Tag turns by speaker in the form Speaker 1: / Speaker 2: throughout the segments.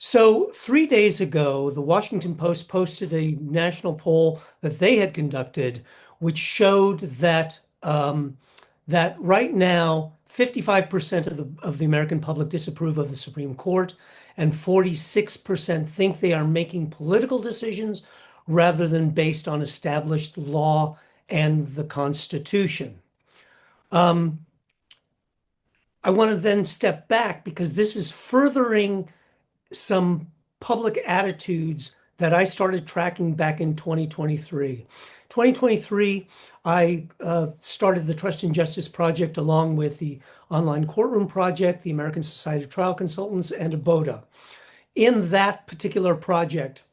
Speaker 1: So 3 days ago, the Washington Post posted a national poll that they had conducted, which showed that right now 55% of the American public disapprove of the Supreme Court, and 46% think they are making political decisions rather than based on established law and the Constitution. Um, I want to then step back because this is furthering some public attitudes that I started tracking back in 2023. 2023, I started the Trust and Justice Project along with the Online Courtroom Project, the American Society of Trial Consultants, and ABOTA. In that particular project,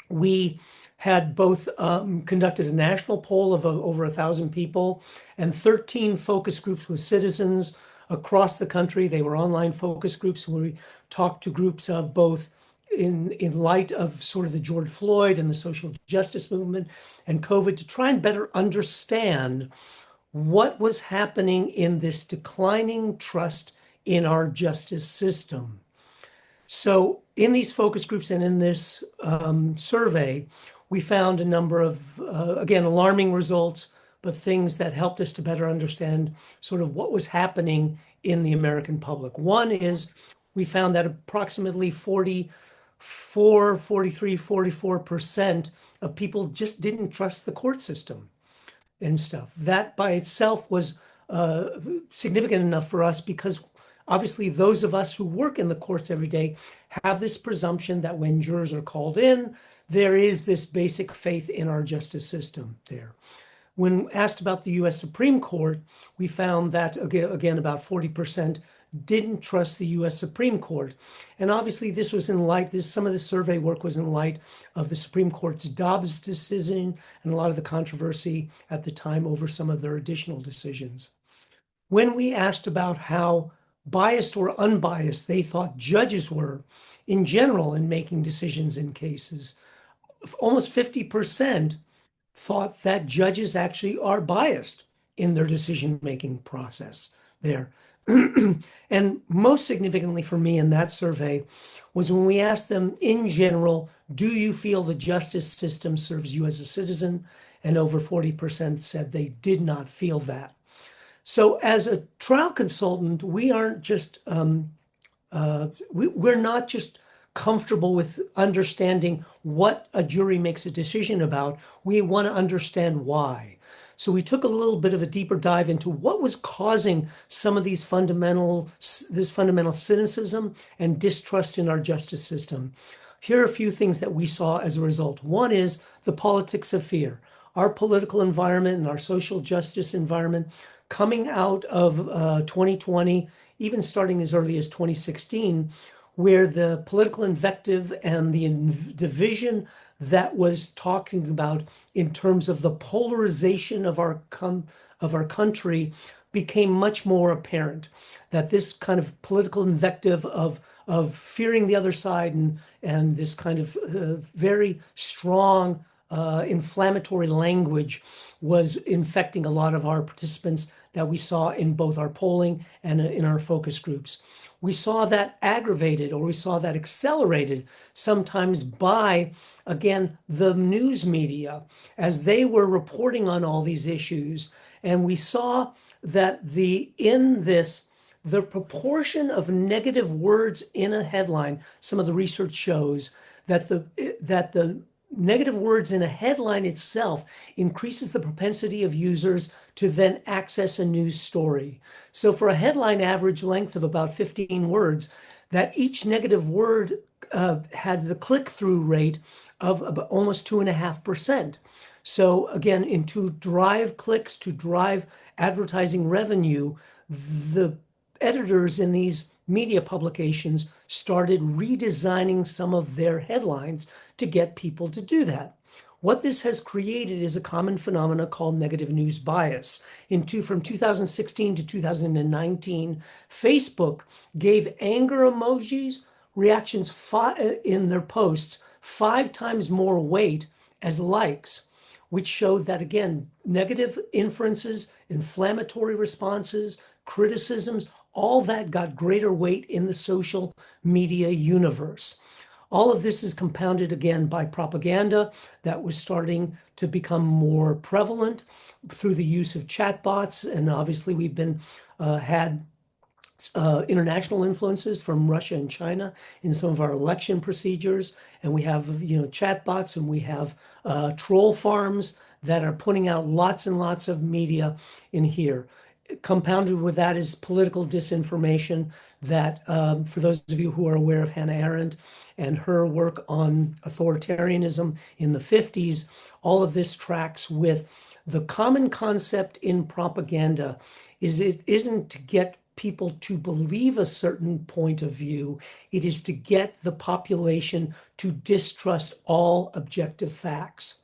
Speaker 1: we had both conducted a national poll of over 1,000 people and 13 focus groups with citizens across the country. They were online focus groups where we talked to groups of both in light of sort of the George Floyd and the social justice movement and COVID to try and better understand what was happening in this declining trust in our justice system. So in these focus groups and in this survey, we found a number of, again, alarming results, but things that helped us to better understand sort of what was happening in the American public. One is we found that approximately 44% of people just didn't trust the court system and stuff. That by itself was significant enough for us because obviously those of us who work in the courts every day have this presumption that when jurors are called in, there is this basic faith in our justice system there. When asked about the US Supreme Court, we found that, again about 40% didn't trust the US Supreme Court. And obviously this was in light, some of the survey work was in light of the Supreme Court's Dobbs decision and a lot of the controversy at the time over some of their additional decisions. When we asked about how biased or unbiased they thought judges were in general in making decisions in cases, almost 50% thought that judges actually are biased in their decision-making process there. And most significantly for me in that survey was when we asked them in general, do you feel the justice system serves you as a citizen? And over 40% said they did not feel that. So as a trial consultant, we aren't just, we're not just comfortable with understanding what a jury makes a decision about. We want to understand why. So we took a little bit of a deeper dive into what was causing some of this fundamental cynicism and distrust in our justice system. Here are a few things that we saw as a result. One is the politics of fear. Our political environment and our social justice environment coming out of 2020, even starting as early as 2016, where the political invective and the division that was talking about in terms of the polarization of our country became much more apparent. That this kind of political invective of fearing the other side and this kind of very strong inflammatory language was infecting a lot of our participants that we saw in both our polling and in our focus groups. We saw that aggravated or we saw that accelerated sometimes by, again, the news media as they were reporting on all these issues. And we saw that the proportion of negative words in a headline, some of the research shows that the negative words in a headline itself increases the propensity of users to then access a news story. So for a headline average length of about 15 words, that each negative word has the click-through rate of about almost 2.5%. So again, to drive clicks, to drive advertising revenue, the editors in these media publications started redesigning some of their headlines to get people to do that. What this has created is a common phenomena called negative news bias. From 2016 to 2019, Facebook gave anger emojis reactions in their posts 5 times more weight as likes, which showed that, again, negative inferences, inflammatory responses, criticisms, all that got greater weight in the social media universe. All of this is compounded again by propaganda that was starting to become more prevalent through the use of chatbots. And obviously, we've been had international influences from Russia and China in some of our election procedures. And we have, chatbots, and we have troll farms that are putting out lots and lots of media in here. Compounded with that is political disinformation that, for those of you who are aware of Hannah Arendt and her work on authoritarianism in the 50s, all of this tracks with the common concept in propaganda is it isn't to get people to believe a certain point of view. It is to get the population to distrust all objective facts.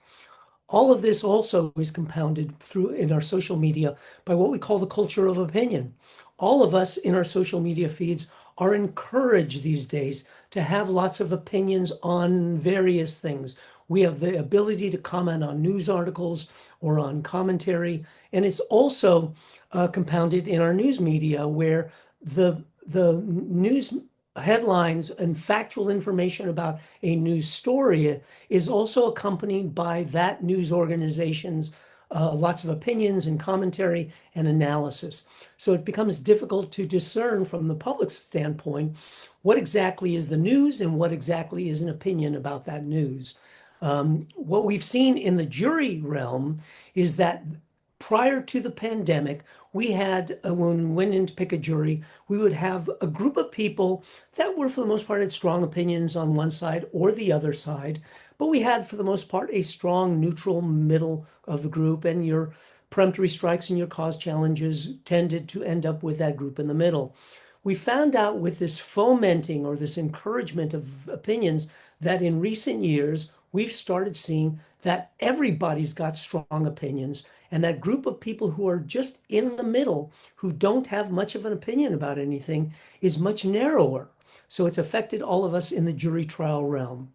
Speaker 1: All of this also is compounded through in our social media by what we call the culture of opinion. All of us in our social media feeds are encouraged these days to have lots of opinions on various things. We have the ability to comment on news articles or on commentary, and it's also compounded in our news media where the news headlines and factual information about a news story is also accompanied by that news organization's lots of opinions and commentary and analysis. So it becomes difficult to discern from the public's standpoint what exactly is the news and what exactly is an opinion about that news. What we've seen in the jury realm is that prior to the pandemic, we had, when we went in to pick a jury, we would have a group of people that were, for the most part, had strong opinions on one side or the other side. But we had, for the most part, a strong neutral middle of the group, and your peremptory strikes and your cause challenges tended to end up with that group in the middle. We found out with this fomenting or this encouragement of opinions that in recent years, we've started seeing that everybody's got strong opinions, and that group of people who are just in the middle, who don't have much of an opinion about anything, is much narrower. So it's affected all of us in the jury trial realm.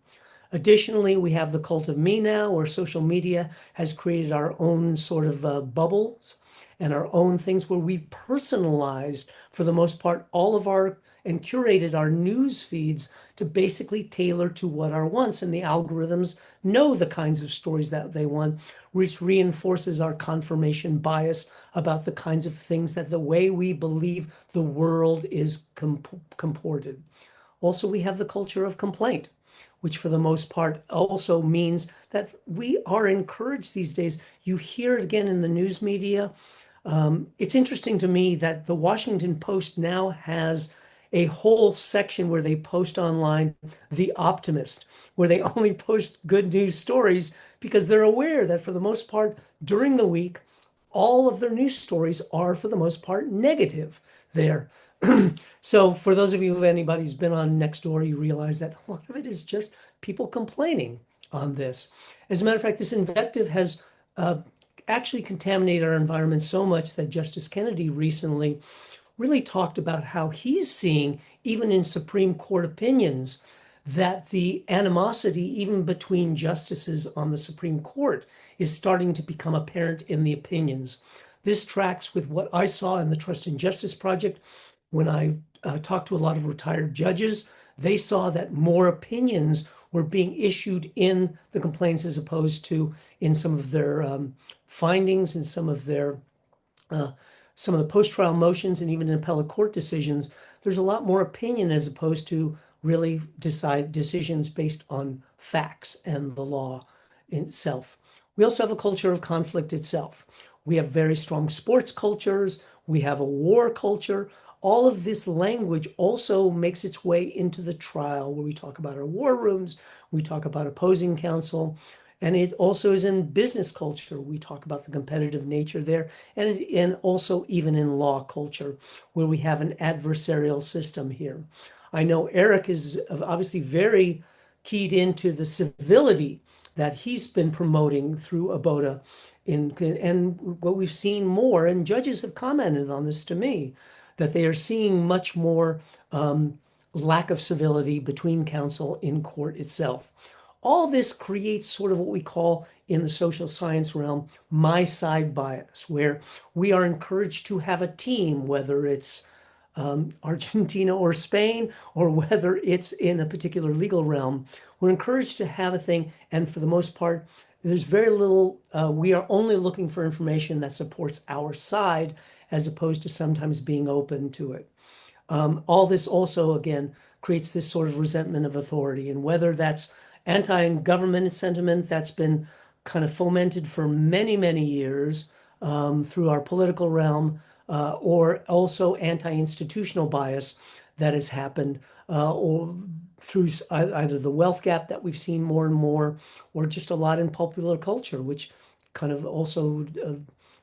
Speaker 1: Additionally, we have the cult of me now, where social media has created our own sort of bubbles and our own things where we've personalized, for the most part, all of our and curated our news feeds to basically tailor to what our wants. And the algorithms know the kinds of stories that they want, which reinforces our confirmation bias about the kinds of things that the way we believe the world is comported. Also, we have the culture of complaint, which for the most part also means that we are encouraged these days. You hear it again in the news media. It's interesting to me that the Washington Post now has a whole section where they post online The Optimist, where they only post good news stories because they're aware that for the most part during the week, all of their news stories are for the most part negative there. So for those of you, if anybody's been on Nextdoor, you realize that a lot of it is just people complaining on this. As a matter of fact, this invective has actually contaminated our environment so much that Justice Kennedy recently really talked about how he's seeing, even in Supreme Court opinions, that the animosity, even between justices on the Supreme Court, is starting to become apparent in the opinions. This tracks with what I saw in the Trust and Justice Project when I talked to a lot of retired judges. They saw that more opinions were being issued in the complaints as opposed to in some of their findings and some of the post-trial motions and even in appellate court decisions. There's a lot more opinion as opposed to really decisions based on facts and the law itself. We also have a culture of conflict itself. We have very strong sports cultures. We have a war culture. All of this language also makes its way into the trial where we talk about our war rooms, we talk about opposing counsel, and it also is in business culture. We talk about the competitive nature there, and also even in law culture, where we have an adversarial system here. I know Eric is obviously very keyed into the civility that he's been promoting through ABOTA, and what we've seen more, and judges have commented on this to me, that they are seeing much more lack of civility between counsel in court itself. All this creates sort of what we call in the social science realm, my side bias, where we are encouraged to have a team, whether it's Argentina or Spain, or whether it's in a particular legal realm, we're encouraged to have a thing. And for the most part, there's very little, we are only looking for information that supports our side as opposed to sometimes being open to it. All this also, again, creates this sort of resentment of authority. And whether that's anti-government sentiment that's been kind of fomented for many, many years through our political realm, or also anti-institutional bias that has happened, or through either the wealth gap that we've seen more and more, or just a lot in popular culture, which kind of also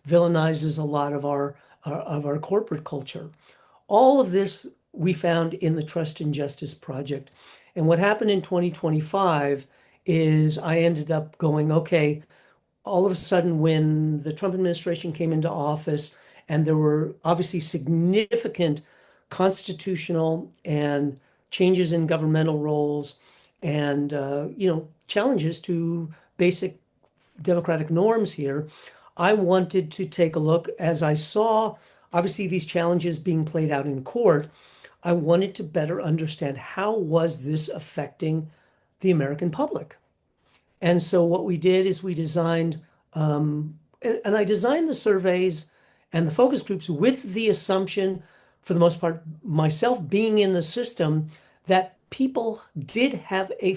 Speaker 1: villainizes a lot of our corporate culture. All of this we found in the Trust and Justice Project. And what happened in 2025 is I ended up going, okay, all of a sudden, when the Trump administration came into office, and there were obviously significant constitutional and changes in governmental roles and challenges to basic democratic norms here, I wanted to take a look as I saw obviously these challenges being played out in court. I wanted to better understand how was this affecting the American public. And so what we did is we designed, and I designed the surveys and the focus groups with the assumption, for the most part, myself being in the system, that people did have the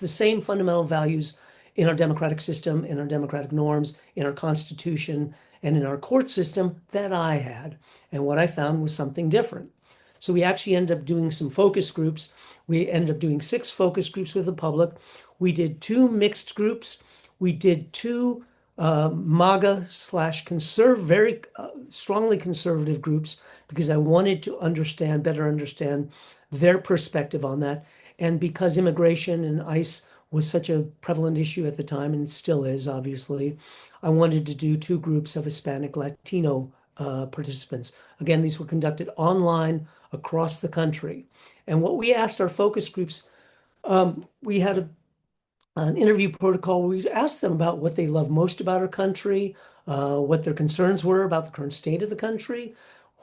Speaker 1: same fundamental values in our democratic system, in our democratic norms, in our Constitution, and in our court system that I had. And what I found was something different. So we actually ended up doing some focus groups. We ended up doing 6 focus groups with the public. We did 2 mixed groups. We did 2 MAGA / very strongly conservative groups because I wanted to better understand their perspective on that. And because immigration and ICE was such a prevalent issue at the time, and still is, obviously, I wanted to do 2 groups of Hispanic Latino participants. Again, these were conducted online across the country. And what we asked our focus groups, we had an interview protocol where we asked them about what they love most about our country, what their concerns were about the current state of the country,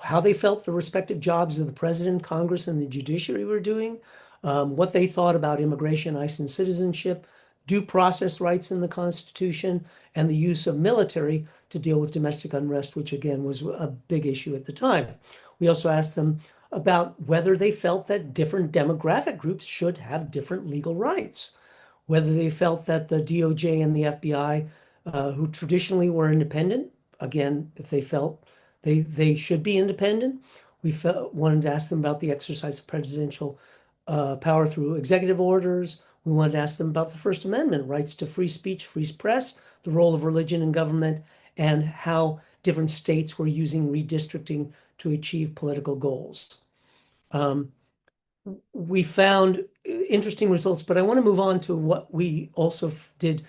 Speaker 1: how they felt the respective jobs of the president, Congress, and the judiciary were doing, what they thought about immigration, ICE, and citizenship, due process rights in the Constitution, and the use of military to deal with domestic unrest, which again was a big issue at the time. We also asked them about whether they felt that different demographic groups should have different legal rights, whether they felt that the DOJ and the FBI, who traditionally were independent, again, if they felt they should be independent. We wanted to ask them about the exercise of presidential power through executive orders. We wanted to ask them about the First Amendment, rights to free speech, free press, the role of religion in government, and how different states were using redistricting to achieve political goals. We found interesting results, but I want to move on to what we also did.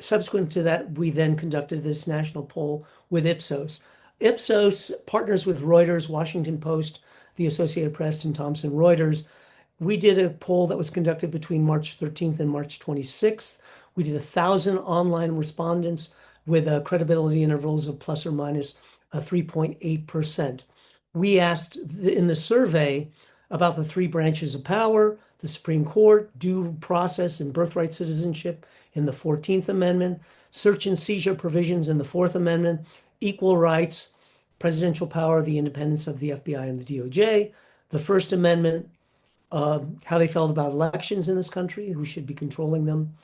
Speaker 1: Subsequent to that, we then conducted this national poll with Ipsos. Ipsos partners with Reuters, Washington Post, the Associated Press, and Thomson Reuters. We did a poll that was conducted between March 13th and March 26th. We did 1,000 online respondents with credibility intervals of plus or minus 3.8%. We asked in the survey about the 3 branches of power, the Supreme Court, due process and birthright citizenship in the 14th Amendment, search and seizure provisions in the 4th Amendment, equal rights, presidential power, the independence of the FBI and the DOJ, the First Amendment, how they felt about elections in this country, who should be controlling them,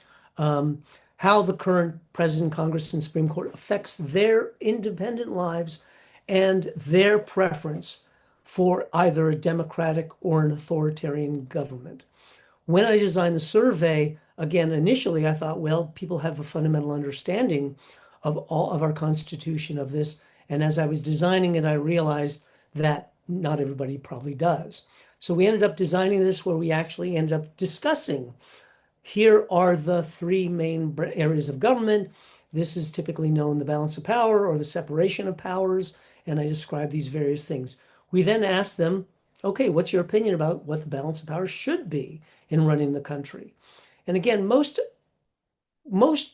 Speaker 1: how the current president, Congress, and Supreme Court affects their independent lives, and their preference for either a democratic or an authoritarian government. When I designed the survey, again, initially I thought, well, people have a fundamental understanding of all of our Constitution, of this. And as I was designing it, I realized that not everybody probably does. So we ended up designing this where we actually ended up discussing, here are the 3 main areas of government. This is typically known the balance of power or the separation of powers. And I describe these various things. We then asked them, okay, what's your opinion about what the balance of power should be in running the country? And again, most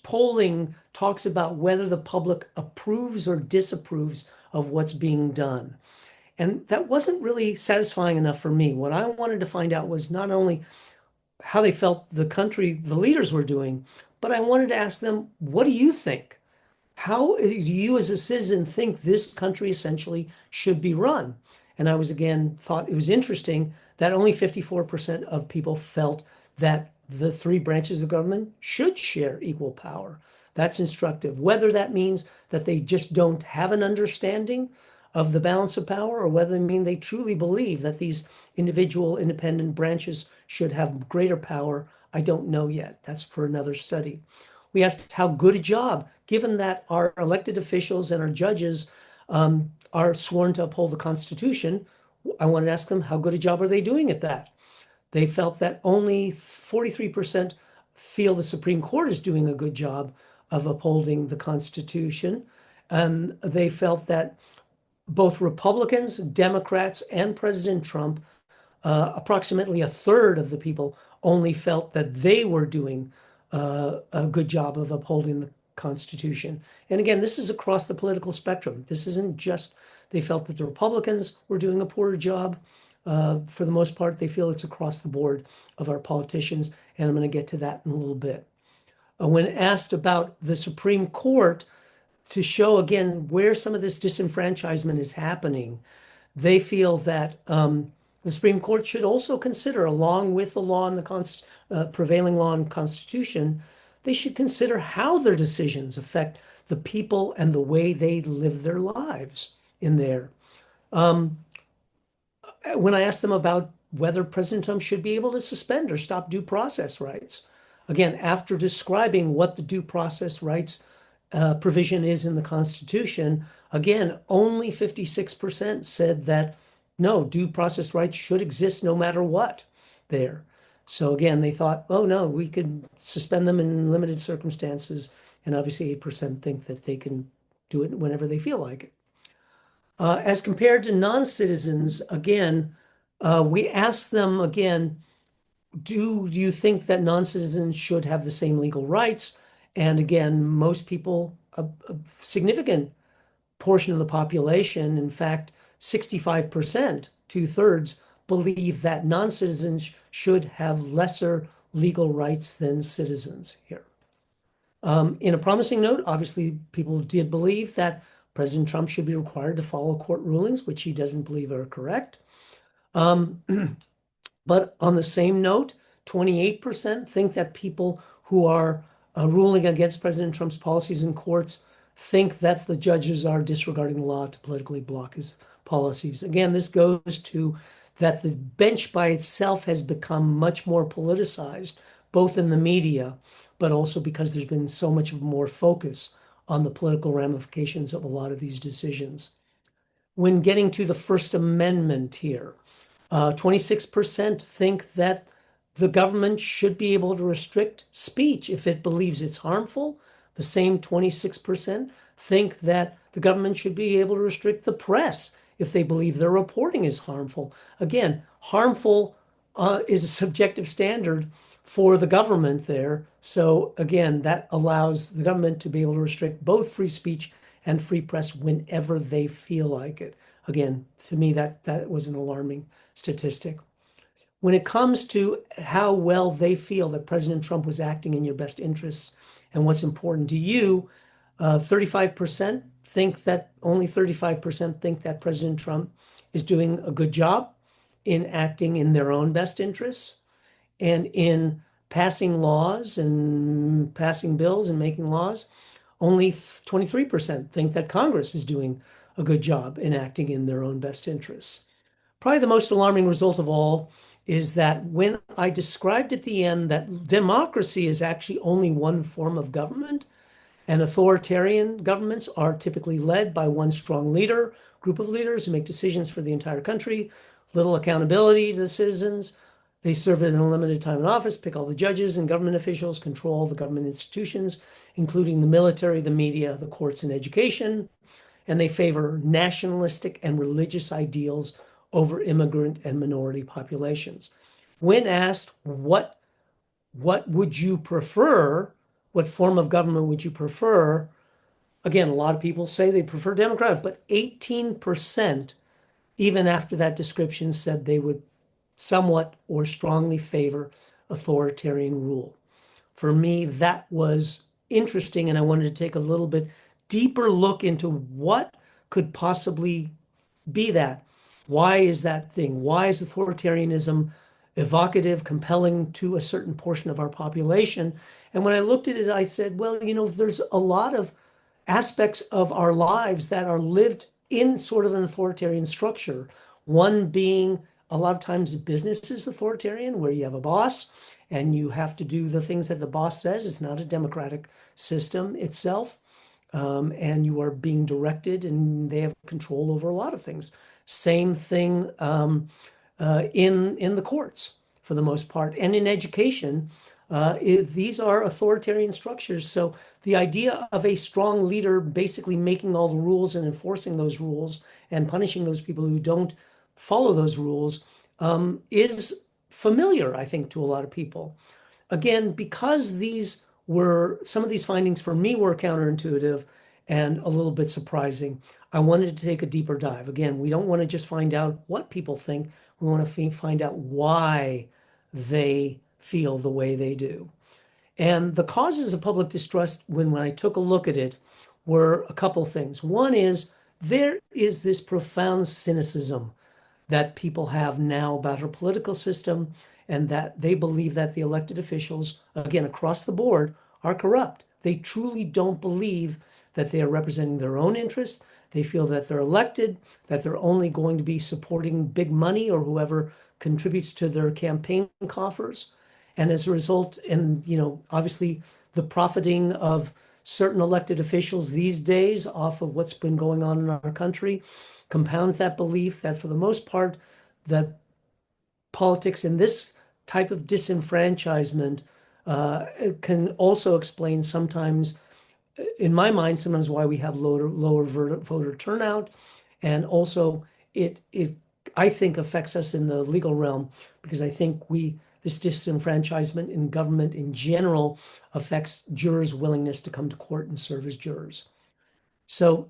Speaker 1: polling talks about whether the public approves or disapproves of what's being done. And that wasn't really satisfying enough for me. What I wanted to find out was not only how they felt the country, the leaders were doing, but I wanted to ask them, what do you think? How do you as a citizen think this country essentially should be run? And I was again thought it was interesting that only 54% of people felt that the three branches of government should share equal power. That's instructive. Whether that means that they just don't have an understanding of the balance of power, or whether they mean they truly believe that these individual independent branches should have greater power, I don't know yet. That's for another study. We asked how good a job, given that our elected officials and our judges are sworn to uphold the Constitution. I wanted to ask them how good a job are they doing at that? They felt that only 43% feel the Supreme Court is doing a good job of upholding the Constitution. And they felt that both Republicans, Democrats, and President Trump, approximately a third of the people only felt that they were doing a good job of upholding the Constitution. And again, this is across the political spectrum. This isn't just they felt that the Republicans were doing a poor job. For the most part, they feel it's across the board of our politicians, and I'm going to get to that in a little bit. When asked about the Supreme Court, to show again where some of this disenfranchisement is happening, they feel that the Supreme Court should also consider, along with the law and the prevailing law and Constitution, they should consider how their decisions affect the people and the way they live their lives in there. When I asked them about whether President Trump should be able to suspend or stop due process rights, again, after describing what the due process rights provision is in the Constitution, again, only 56% said that no, due process rights should exist no matter what there. So again, they thought, oh no, we could suspend them in limited circumstances. And obviously 8% think that they can do it whenever they feel like it. As compared to non-citizens, again, we asked them again, do you think that non-citizens should have the same legal rights? And again, most people, a significant portion of the population, in fact, 65%, two-thirds, believe that non-citizens should have lesser legal rights than citizens here. In a promising note, obviously, people did believe that President Trump should be required to follow court rulings, which he doesn't believe are correct. But on the same note, 28% think that people who are ruling against President Trump's policies in courts think that the judges are disregarding the law to politically block his policies. Again, this goes to that the bench by itself has become much more politicized, both in the media, but also because there's been so much more focus on the political ramifications of a lot of these decisions. When getting to the First Amendment here, 26% think that the government should be able to restrict speech if it believes it's harmful. The same 26% think that the government should be able to restrict the press if they believe their reporting is harmful. Again, harmful is a subjective standard for the government there. So again, that allows the government to be able to restrict both free speech and free press whenever they feel like it. Again, to me, that was an alarming statistic. When it comes to how well they feel that President Trump was acting in your best interests and what's important to you, 35% think that only 35% think that President Trump is doing a good job in acting in their own best interests and in passing laws and passing bills and making laws. Only 23% think that Congress is doing a good job in acting in their own best interests. Probably the most alarming result of all is that when I described at the end that democracy is actually only one form of government, and authoritarian governments are typically led by one strong leader, group of leaders who make decisions for the entire country, little accountability to the citizens. They serve in a limited time in office, pick all the judges and government officials, control the government institutions, including the military, the media, the courts, and education. And they favor nationalistic and religious ideals over immigrant and minority populations. When asked, what would you prefer? What form of government would you prefer? Again, a lot of people say they prefer Democratic, but 18% even after that description said they would somewhat or strongly favor authoritarian rule. For me, that was interesting, and I wanted to take a little bit deeper look into what could possibly be that. Why is that thing? Why is authoritarianism evocative, compelling to a certain portion of our population? And when I looked at it, I said, well, there's a lot of aspects of our lives that are lived in sort of an authoritarian structure. One being a lot of times business is authoritarian, where you have a boss and you have to do the things that the boss says. It's not a democratic system itself. And you are being directed, and they have control over a lot of things. Same thing in the courts for the most part, and in education. These are authoritarian structures. So the idea of a strong leader basically making all the rules and enforcing those rules and punishing those people who don't follow those rules is familiar, I think, to a lot of people. Again, because some of these findings for me were counterintuitive and a little bit surprising, I wanted to take a deeper dive. Again, we don't want to just find out what people think, we want to find out why they feel the way they do. And the causes of public distrust, when I took a look at it, were a couple things. One is there is this profound cynicism that people have now about our political system, and that they believe that the elected officials, again, across the board, are corrupt. They truly don't believe that they are representing their own interests. They feel that they're elected, that they're only going to be supporting big money or whoever contributes to their campaign coffers. And as a result, and obviously the profiting of certain elected officials these days off of what's been going on in our country compounds that belief that for the most part, that politics and this type of disenfranchisement can also explain sometimes, in my mind, sometimes why we have lower voter turnout, and also it I think affects us in the legal realm, because I think this disenfranchisement in government in general affects jurors' willingness to come to court and serve as jurors. So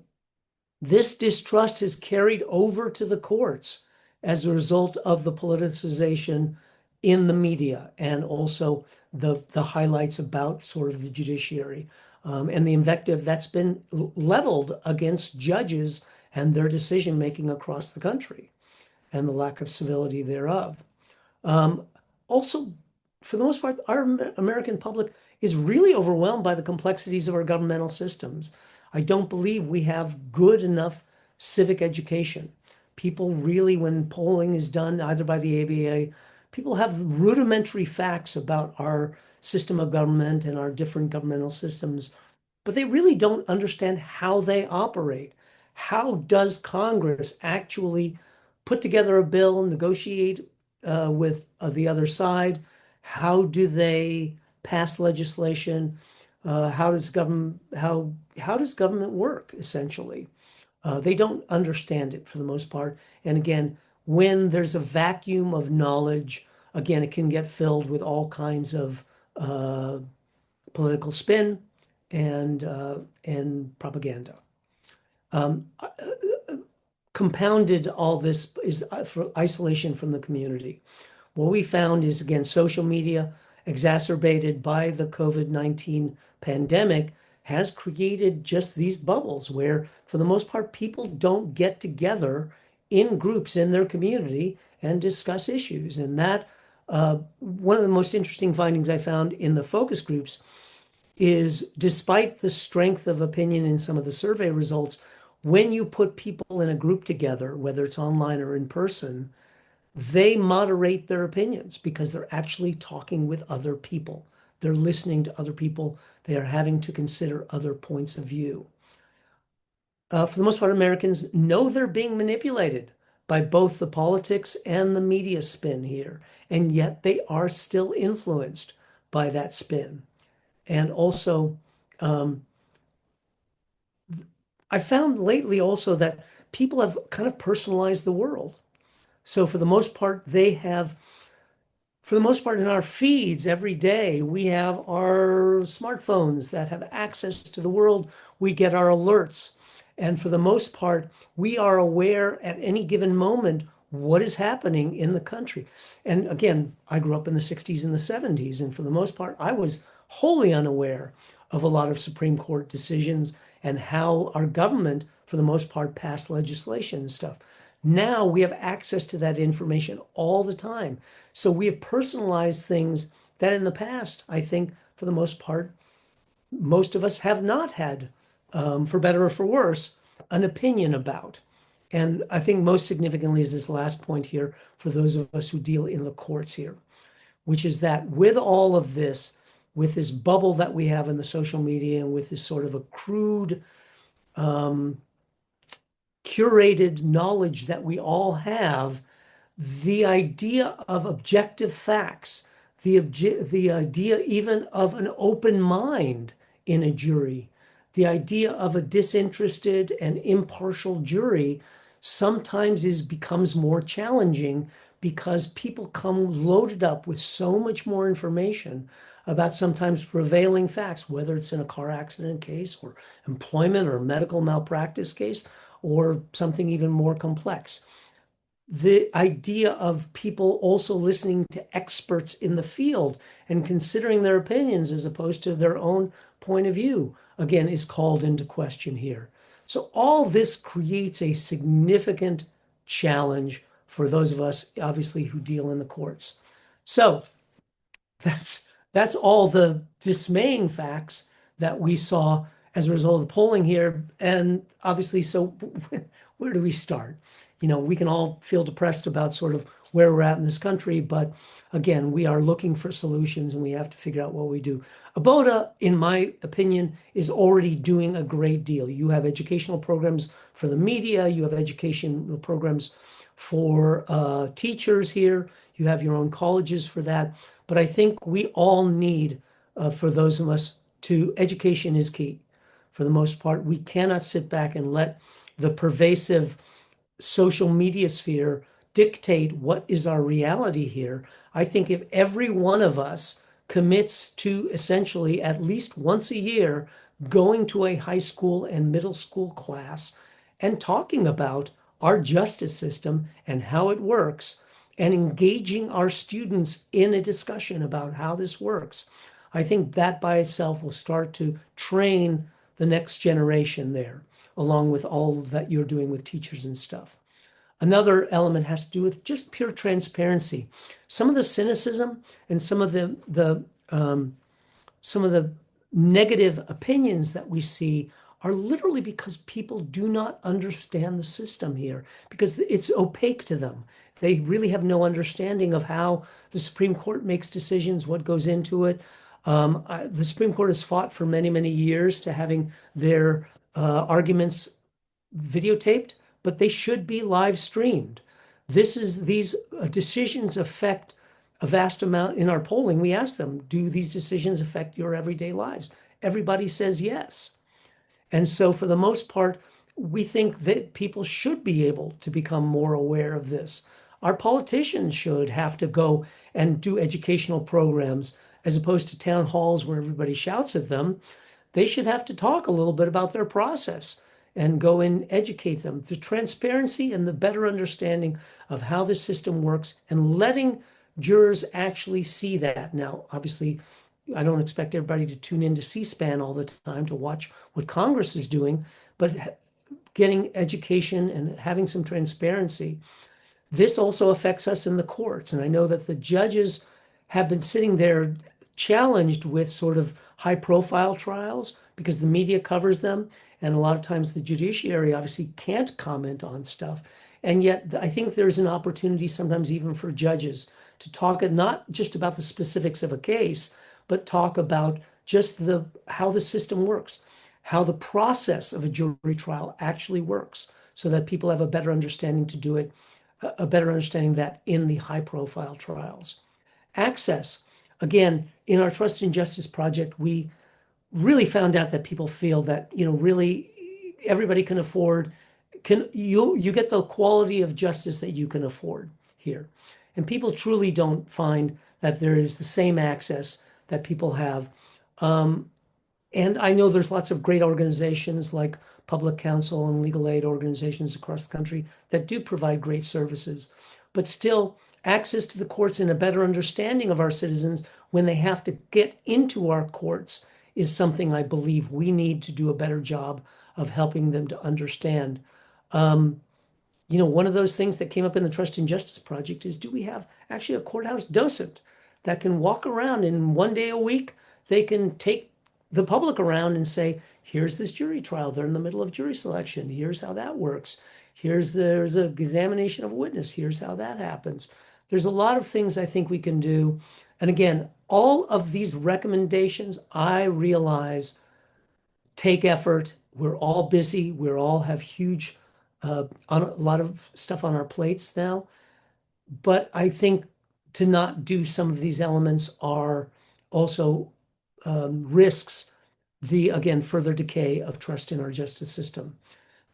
Speaker 1: this distrust has carried over to the courts as a result of the politicization in the media, and also the highlights about sort of the judiciary, and the invective that's been leveled against judges and their decision making across the country, and the lack of civility thereof. Um, Also, for the most part, our American public is really overwhelmed by the complexities of our governmental systems. I don't believe we have good enough civic education. People really, when polling is done either by the ABA, people have rudimentary facts about our system of government and our different governmental systems, but they really don't understand how they operate. How does Congress actually put together a bill, negotiate with the other side? How do they pass legislation? How does government work essentially? They don't understand it for the most part. And again, when there's a vacuum of knowledge, again, it can get filled with all kinds of political spin and propaganda. Um, Compounded all this is for isolation from the community. What we found is, again, social media exacerbated by the COVID-19 pandemic has created just these bubbles where, for the most part, people don't get together in groups in their community and discuss issues. And that, one of the most interesting findings I found in the focus groups is, despite the strength of opinion in some of the survey results, when you put people in a group together, whether it's online or in person, they moderate their opinions because they're actually talking with other people. They're listening to other people. They are having to consider other points of view. For the most part, Americans know they're being manipulated by both the politics and the media spin here, and yet they are still influenced by that spin. And also, um, I found lately also that people have kind of personalized the world. So for the most part, in our feeds every day, we have our smartphones that have access to the world. We get our alerts. And for the most part, we are aware at any given moment what is happening in the country. And again, I grew up in the 60s and the 70s, and for the most part, I was wholly unaware of a lot of Supreme Court decisions and how our government, for the most part, passed legislation and stuff. Now we have access to that information all the time. So we have personalized things that in the past, I think, for the most part, most of us have not had, for better or for worse, an opinion about. And I think most significantly is this last point here for those of us who deal in the courts here, which is that with all of this, with this bubble that we have in the social media and with this sort of a crude, curated knowledge that we all have, the idea of objective facts, the idea even of an open mind in a jury, the idea of a disinterested and impartial jury sometimes becomes more challenging because people come loaded up with so much more information about sometimes prevailing facts, whether it's in a car accident case or employment or medical malpractice case or something even more complex. The idea of people also listening to experts in the field and considering their opinions as opposed to their own point of view, again, is called into question here. So all this creates a significant challenge for those of us, obviously, who deal in the courts. So that's all the dismaying facts that we saw as a result of the polling here. And obviously, so where do we start? We can all feel depressed about sort of where we're at in this country, but again, we are looking for solutions and we have to figure out what we do. ABOTA, in my opinion, is already doing a great deal. You have educational programs for the media, you have educational programs for teachers here, you have your own colleges for that. But I think we all need, for those of us, education is key. For the most part, we cannot sit back and let the pervasive social media sphere dictate what is our reality here. I think if every one of us commits to essentially at least once a year going to a high school and middle school class and talking about our justice system and how it works and engaging our students in a discussion about how this works, I think that by itself will start to train the next generation there, along with all that you're doing with teachers and stuff. Another element has to do with just pure transparency. Some of the cynicism and some of the negative opinions that we see are literally because people do not understand the system here, because it's opaque to them. They really have no understanding of how the Supreme Court makes decisions, what goes into it. The Supreme Court has fought for many, many years to having their arguments videotaped, but they should be live streamed. These decisions affect a vast amount. In our polling, we asked them, do these decisions affect your everyday lives? Everybody says yes. And so for the most part, we think that people should be able to become more aware of this. Our politicians should have to go and do educational programs as opposed to town halls where everybody shouts at them. They should have to talk a little bit about their process and go and educate them. The transparency and the better understanding of how the system works and letting jurors actually see that. Now, obviously, I don't expect everybody to tune into C-SPAN all the time to watch what Congress is doing, but getting education and having some transparency. This also affects us in the courts. And I know that the judges have been sitting there challenged with sort of high profile trials because the media covers them. And a lot of times the judiciary obviously can't comment on stuff. And yet I think there's an opportunity sometimes even for judges to talk not just about the specifics of a case, but talk about just how the system works, how the process of a jury trial actually works, so that people have a better understanding to do it, a better understanding that in the high profile trials. Access. Again, in our Trust and Justice project, we really found out that people feel that, really everybody can afford, you get the quality of justice that you can afford here. And people truly don't find that there is the same access that people have. And I know there's lots of great organizations like public counsel and legal aid organizations across the country that do provide great services. But still, access to the courts and a better understanding of our citizens when they have to get into our courts is something I believe we need to do a better job of helping them to understand. One of those things that came up in the Trust and Justice Project is, do we have actually a courthouse docent that can walk around and one day a week they can take the public around and say, here's this jury trial. They're in the middle of jury selection. Here's how that works. There's an examination of a witness. Here's how that happens. There's a lot of things I think we can do. And again, all of these recommendations, I realize, take effort. We're all busy. We all have on a lot of stuff on our plates now. But I think to not do some of these elements are also risks again, further decay of trust in our justice system.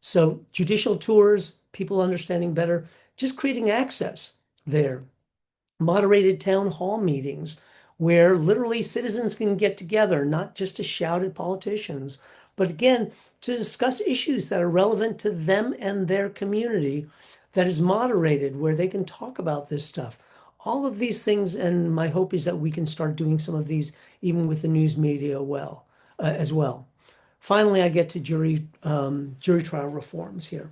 Speaker 1: So judicial tours, people understanding better, just creating access there. Moderated town hall meetings where literally citizens can get together, not just to shout at politicians, but again, to discuss issues that are relevant to them and their community, that is moderated, where they can talk about this stuff. All of these things, and my hope is that we can start doing some of these even with the news media as well. Finally, I get to jury trial reforms here.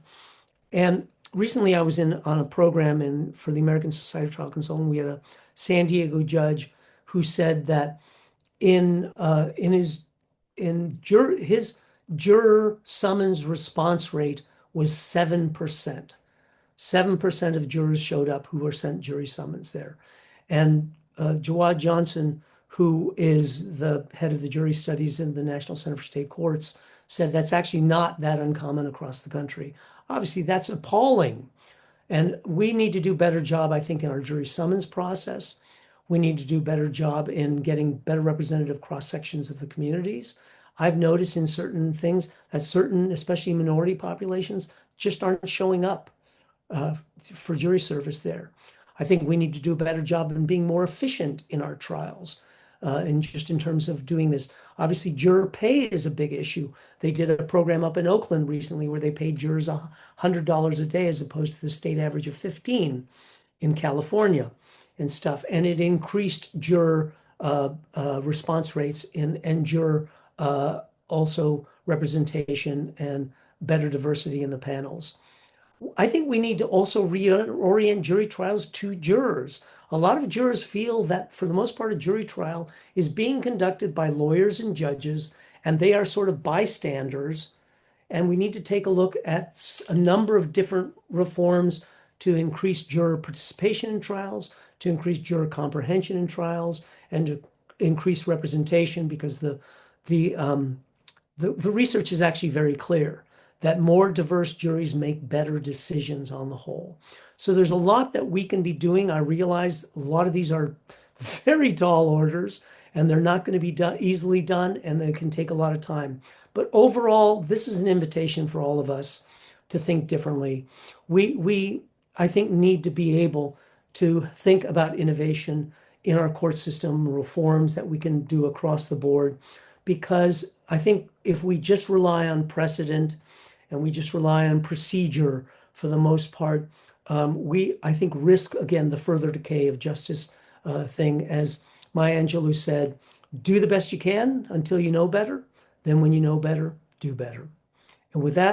Speaker 1: And recently I was on a program for the American Society of Trial Consultants. We had a San Diego judge who said that his juror summons response rate was 7%. 7% of jurors showed up who were sent jury summons there. And Jawad Johnson, who is the head of the jury studies in the National Center for State Courts, said that's actually not that uncommon across the country. Obviously, that's appalling. And we need to do a better job, I think, in our jury summons process. We need to do a better job in getting better representative cross sections of the communities. I've noticed in certain things that certain, especially minority populations, just aren't showing up for jury service there. I think we need to do a better job in being more efficient in our trials, and just in terms of doing this. Obviously, juror pay is a big issue. They did a program up in Oakland recently where they paid jurors $100 a day as opposed to the state average of $15 in California and stuff. And it increased juror response rates and juror also representation and better diversity in the panels. I think we need to also reorient jury trials to jurors. A lot of jurors feel that, for the most part, a jury trial is being conducted by lawyers and judges, and they are sort of bystanders. And we need to take a look at a number of different reforms to increase juror participation in trials, to increase juror comprehension in trials, and to increase representation, because the research is actually very clear that more diverse juries make better decisions on the whole. So there's a lot that we can be doing. I realize a lot of these are very tall orders, and they're not going to be easily done, and they can take a lot of time. But overall, this is an invitation for all of us to think differently. We I think, need to be able to think about innovation in our court system, reforms that we can do across the board, because I think if we just rely on precedent and we just rely on procedure for the most part, I think, risk, again, the further decay of justice thing. As Maya Angelou said, do the best you can until you know better. Then when you know better, do better. And with that,